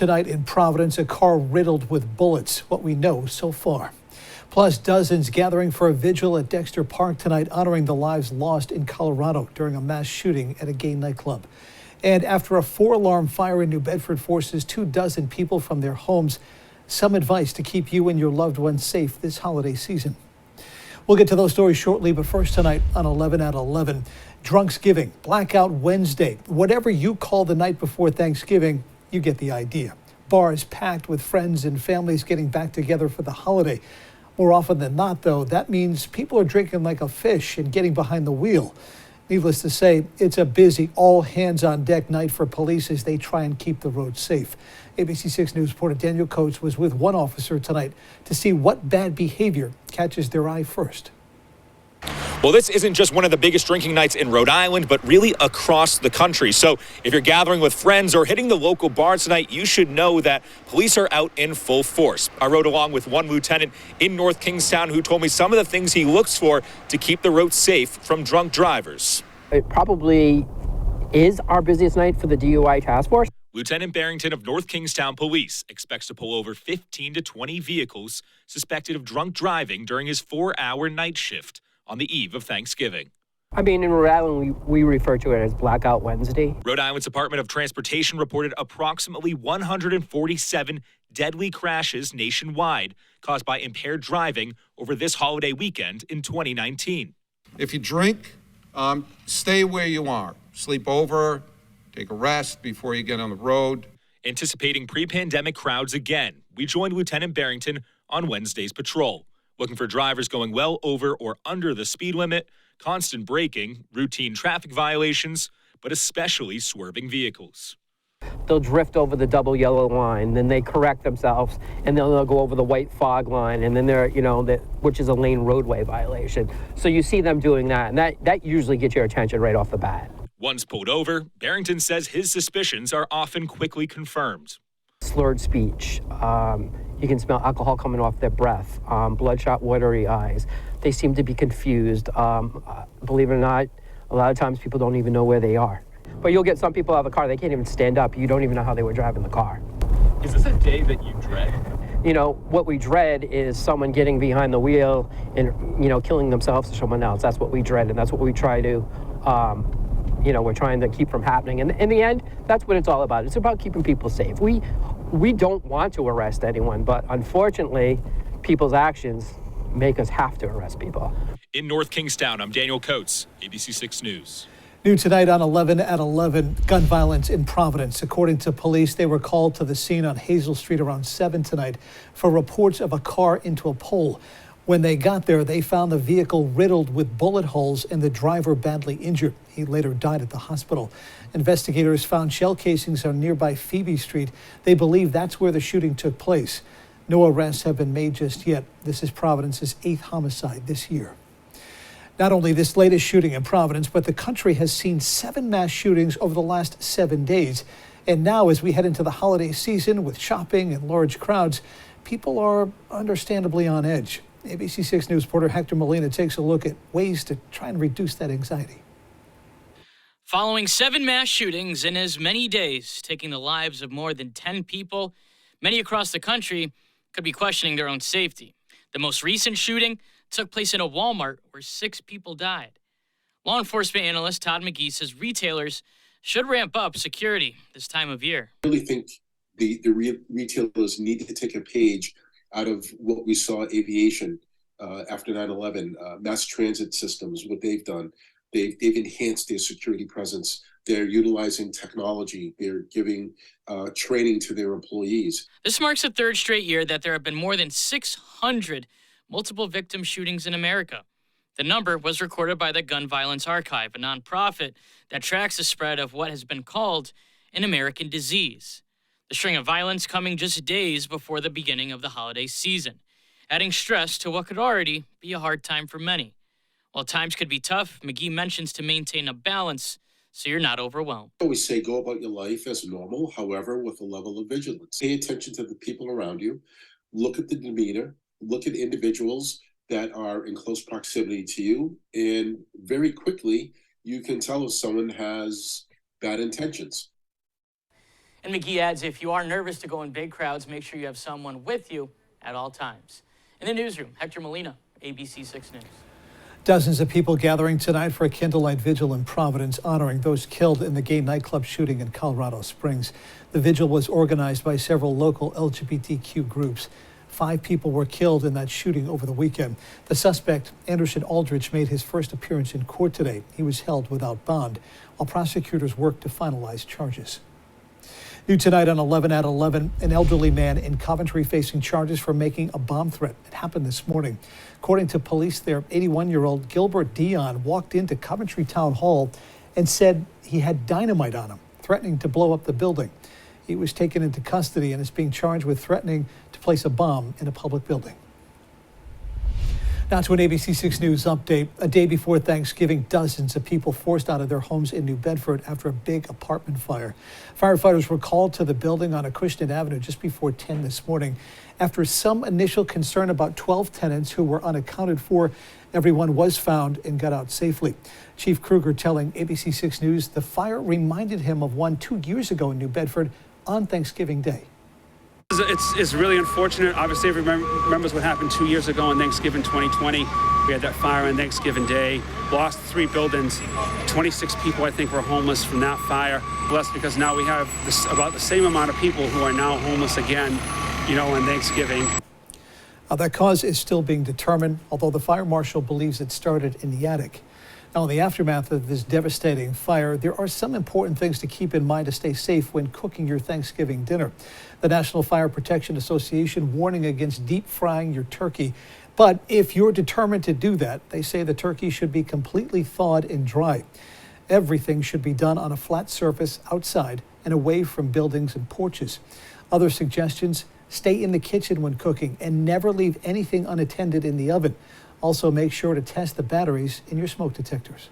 Tonight in Providence, a car riddled with bullets, what we know so far. Plus, dozens gathering for a vigil at Dexter Park tonight, honoring the lives lost in Colorado during a mass shooting at a gay nightclub. And after a 4-alarm fire in New Bedford forces 24 people from their homes, some advice to keep you and your loved ones safe this holiday season. We'll get to those stories shortly, but first tonight on 11 at 11, Drunksgiving, Blackout Wednesday, whatever you call the night before Thanksgiving, you get the idea. Bars packed with friends and families getting back together for the holiday. More often than not, though, that means people are drinking like a fish and getting behind the wheel. Needless to say, it's a busy all-hands-on-deck night for police as they try and keep the roads safe. ABC 6 News reporter Daniel Coates was with one officer tonight to see what bad behavior catches their eye first. Well, this isn't just one of the biggest drinking nights in Rhode Island, but really across the country. So if you're gathering with friends or hitting the local bars tonight, you should know that police are out in full force. I rode along with one lieutenant in North Kingstown who told me some of the things he looks for to keep the roads safe from drunk drivers. It probably is our busiest night for the DUI task force. Lieutenant Barrington of North Kingstown Police expects to pull over 15 to 20 vehicles suspected of drunk driving during his 4-hour night shift on the eve of Thanksgiving. I mean, in Rhode Island, we refer to it as Blackout Wednesday. Rhode Island's Department of Transportation reported approximately 147 deadly crashes nationwide caused by impaired driving over this holiday weekend in 2019. If you drink, stay where you are. Sleep over, take a rest before you get on the road. Anticipating pre-pandemic crowds again, we joined Lieutenant Barrington on Wednesday's patrol, looking for drivers going well over or under the speed limit, constant braking, routine traffic violations, but especially swerving vehicles. They'll drift over the double yellow line, then they correct themselves, and then they'll go over the white fog line, and then they're, which is a lane roadway violation. So you see them doing that, and that usually gets your attention right off the bat. Once pulled over, Barrington says his suspicions are often quickly confirmed. Slurred speech. You can smell alcohol coming off their breath, bloodshot, watery eyes. They seem to be confused. Believe it or not, a lot of times people don't even know where they are. But you'll get some people out of the car, they can't even stand up. You don't even know how they were driving the car. Is this a day that you dread? What we dread is someone getting behind the wheel and, killing themselves or someone else. That's what we dread, and that's what we try to, we're trying to keep from happening. And in the end, that's what it's all about. It's about keeping people safe. We don't want to arrest anyone, but unfortunately, people's actions make us have to arrest people. In North Kingstown, I'm Daniel Coates, ABC 6 News. New tonight on 11 at 11, gun violence in Providence. According to police, they were called to the scene on Hazel Street around 7 tonight for reports of a car into a pole. When they got there, they found the vehicle riddled with bullet holes and the driver badly injured. He later died at the hospital. Investigators found shell casings on nearby Phoebe Street. They believe that's where the shooting took place. No arrests have been made just yet. This is Providence's 8th homicide this year. Not only this latest shooting in Providence, but the country has seen 7 mass shootings over the last 7 days. And now, as we head into the holiday season with shopping and large crowds, people are understandably on edge. ABC 6 News reporter Hector Molina takes a look at ways to try and reduce that anxiety. Following 7 mass shootings in as many days, taking the lives of more than 10 people, many across the country could be questioning their own safety. The most recent shooting took place in a Walmart where 6 people died. Law enforcement analyst Todd McGee says retailers should ramp up security this time of year. I really think the retailers need to take a page out of what we saw aviation after 9/11, mass transit systems, what they've done. They've enhanced their security presence. They're utilizing technology. They're giving training to their employees. This marks the 3rd straight year that there have been more than 600 multiple victim shootings in America. The number was recorded by the Gun Violence Archive, a nonprofit that tracks the spread of what has been called an American disease. The string of violence coming just days before the beginning of the holiday season, adding stress to what could already be a hard time for many. While times could be tough, McGee mentions to maintain a balance so you're not overwhelmed. I always say go about your life as normal, however, with a level of vigilance. Pay attention to the people around you. Look at the demeanor. Look at individuals that are in close proximity to you. And very quickly, you can tell if someone has bad intentions. And McGee adds, if you are nervous to go in big crowds, make sure you have someone with you at all times. In the newsroom, Hector Molina, ABC 6 News. Dozens of people gathering tonight for a candlelight vigil in Providence honoring those killed in the gay nightclub shooting in Colorado Springs. The vigil was organized by several local LGBTQ groups. 5 people were killed in that shooting over the weekend. The suspect, Anderson Aldrich, made his first appearance in court today. He was held without bond while prosecutors worked to finalize charges. New tonight on 11 at 11, an elderly man in Coventry facing charges for making a bomb threat. It happened this morning. According to police there, 81-year-old Gilbert Dion walked into Coventry Town Hall and said he had dynamite on him, threatening to blow up the building. He was taken into custody and is being charged with threatening to place a bomb in a public building. Now to an ABC 6 News update. A day before Thanksgiving, dozens of people forced out of their homes in New Bedford after a big apartment fire. Firefighters were called to the building on Acushnet Avenue just before 10 this morning. After some initial concern about 12 tenants who were unaccounted for, everyone was found and got out safely. Chief Kruger telling ABC 6 News the fire reminded him of one 2 years ago in New Bedford on Thanksgiving Day. It's really unfortunate. Obviously, everyone remembers what happened 2 years ago on Thanksgiving 2020. We had that fire on Thanksgiving Day, lost 3 buildings, 26 people I think were homeless from that fire. Blessed because now we have about the same amount of people who are now homeless again, on Thanksgiving. That cause is still being determined, although the fire marshal believes it started in the attic. Now, in the aftermath of this devastating fire, there are some important things to keep in mind to stay safe when cooking your Thanksgiving dinner. The National Fire Protection Association warning against deep frying your turkey. But if you're determined to do that, they say the turkey should be completely thawed and dry. Everything should be done on a flat surface outside and away from buildings and porches. Other suggestions: stay in the kitchen when cooking and never leave anything unattended in the oven. Also, make sure to test the batteries in your smoke detectors.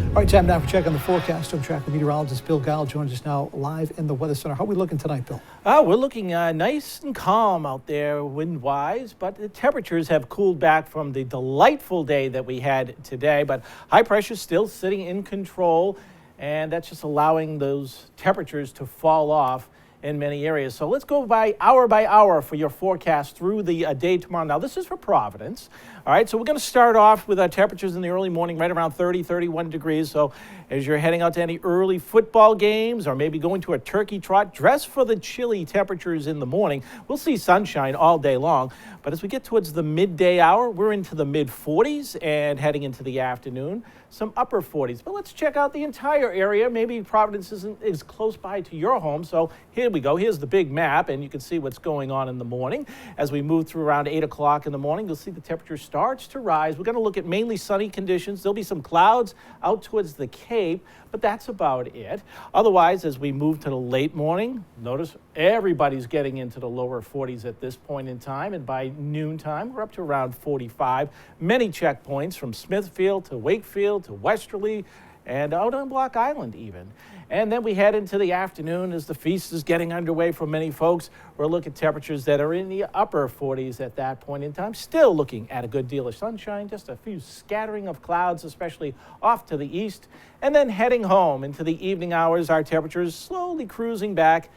All right, time now for check on the forecast. I'm track meteorologist Bill Gile joins us now live in the Weather Center. How are we looking tonight, Bill? We're looking nice and calm out there wind-wise, but the temperatures have cooled back from the delightful day that we had today. But high pressure still sitting in control, and that's just allowing those temperatures to fall off in many areas. So let's go by hour for your forecast through the day tomorrow. Now, this is for Providence. All right, so we're going to start off with our temperatures in the early morning right around 30, 31 degrees. So as you're heading out to any early football games or maybe going to a turkey trot, dress for the chilly temperatures in the morning. We'll see sunshine all day long. But as we get towards the midday hour, we're into the mid-40s and heading into the afternoon, some upper 40s. But let's check out the entire area. Maybe Providence isn't as close by to your home. So here we go. Here's the big map, and you can see what's going on in the morning. As we move through around 8 o'clock in the morning, you'll see the temperature starts to rise. We're going to look at mainly sunny conditions. There'll be some clouds out towards the Cape, but that's about it. Otherwise, as we move to the late morning, notice everybody's getting into the lower 40s at this point in time, and by noontime, we're up to around 45. Many checkpoints from Smithfield to Wakefield to Westerly and out on Block Island even. And then we head into the afternoon as the feast is getting underway for many folks. We'll look at temperatures that are in the upper 40s at that point in time. Still looking at a good deal of sunshine, just a few scattering of clouds, especially off to the east. And then heading home into the evening hours, our temperatures slowly cruising back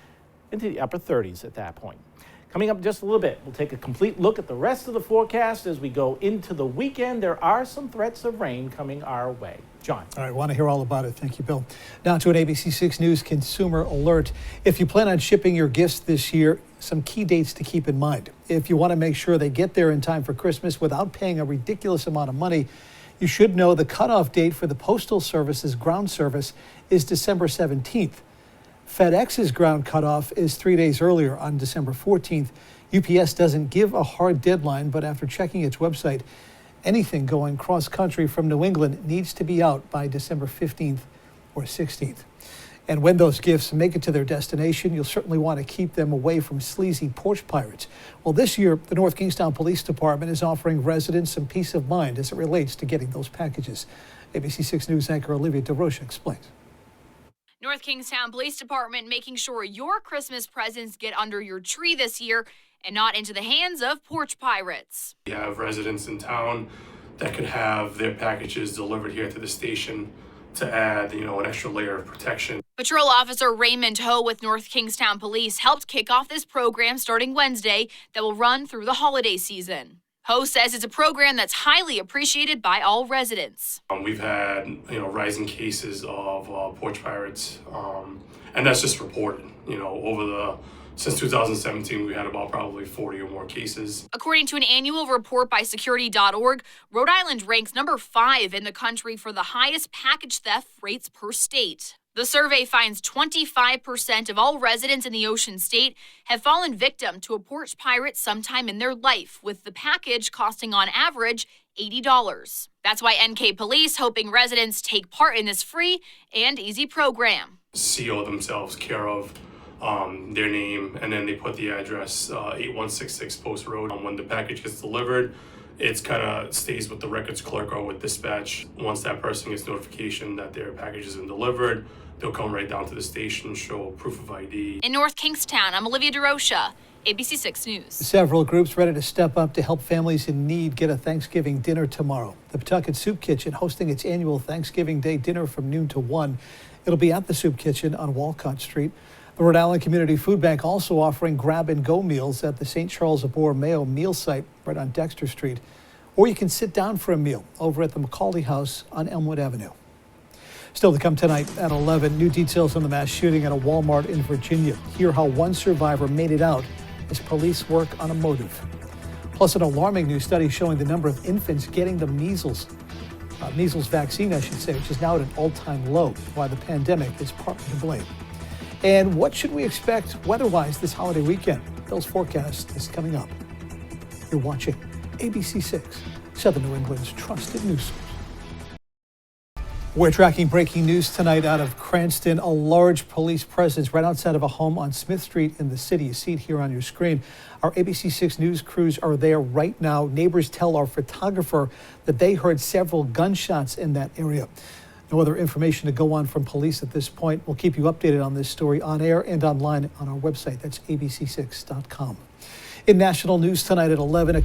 into the upper 30s at that point. Coming up in just a little bit, we'll take a complete look at the rest of the forecast as we go into the weekend. There are some threats of rain coming our way. John. All right, want to hear all about it. Thank you, Bill. Now to an ABC 6 News consumer alert. If you plan on shipping your gifts this year, some key dates to keep in mind. If you want to make sure they get there in time for Christmas without paying a ridiculous amount of money, you should know the cutoff date for the Postal Service's ground service is December 17th. FedEx's ground cutoff is 3 days earlier on December 14th. UPS doesn't give a hard deadline, but after checking its website, anything going cross-country from New England needs to be out by December 15th or 16th. And when those gifts make it to their destination, you'll certainly want to keep them away from sleazy porch pirates. Well, this year, the North Kingstown Police Department is offering residents some peace of mind as it relates to getting those packages. ABC 6 News anchor Olivia DeRocha explains. North Kingstown Police Department making sure your Christmas presents get under your tree this year and not into the hands of porch pirates. We have residents in town that could have their packages delivered here to the station to add, an extra layer of protection. Patrol Officer Raymond Ho with North Kingstown Police helped kick off this program starting Wednesday that will run through the holiday season. Ho says it's a program that's highly appreciated by all residents. We've had, rising cases of porch pirates, and that's just reported. Since 2017, we had about probably 40 or more cases. According to an annual report by Security.org, Rhode Island ranks number 5 in the country for the highest package theft rates per state. The survey finds 25% of all residents in the Ocean State have fallen victim to a porch pirate sometime in their life, with the package costing on average $80. That's why NK Police hoping residents take part in this free and easy program. CO themselves care of their name, and then they put the address 8166 Post Road. When the package gets delivered, it kind of stays with the records clerk or with dispatch. Once that person gets notification that their package has been delivered, they'll come right down to the station, show proof of ID. In North Kingstown, I'm Olivia DeRocha, ABC 6 News. Several groups ready to step up to help families in need get a Thanksgiving dinner tomorrow. The Pawtucket Soup Kitchen hosting its annual Thanksgiving Day dinner from noon to 1. It'll be at the Soup Kitchen on Walcott Street. The Rhode Island Community Food Bank also offering grab-and-go meals at the St. Charles of Borromeo meal site right on Dexter Street. Or you can sit down for a meal over at the McCauley House on Elmwood Avenue. Still to come tonight at 11, new details on the mass shooting at a Walmart in Virginia. Hear how one survivor made it out as police work on a motive. Plus, an alarming new study showing the number of infants getting the measles vaccine, I should say, which is now at an all-time low, why the pandemic is partly to blame. And what should we expect weather-wise this holiday weekend? Bill's forecast is coming up. You're watching ABC 6, Southern New England's trusted news source. We're tracking breaking news tonight out of Cranston. A large police presence right outside of a home on Smith Street in the city. You see it here on your screen. Our ABC 6 News crews are there right now. Neighbors tell our photographer that they heard several gunshots in that area. No other information to go on from police at this point. We'll keep you updated on this story on air and online on our website. That's abc6.com. In national news tonight at 11,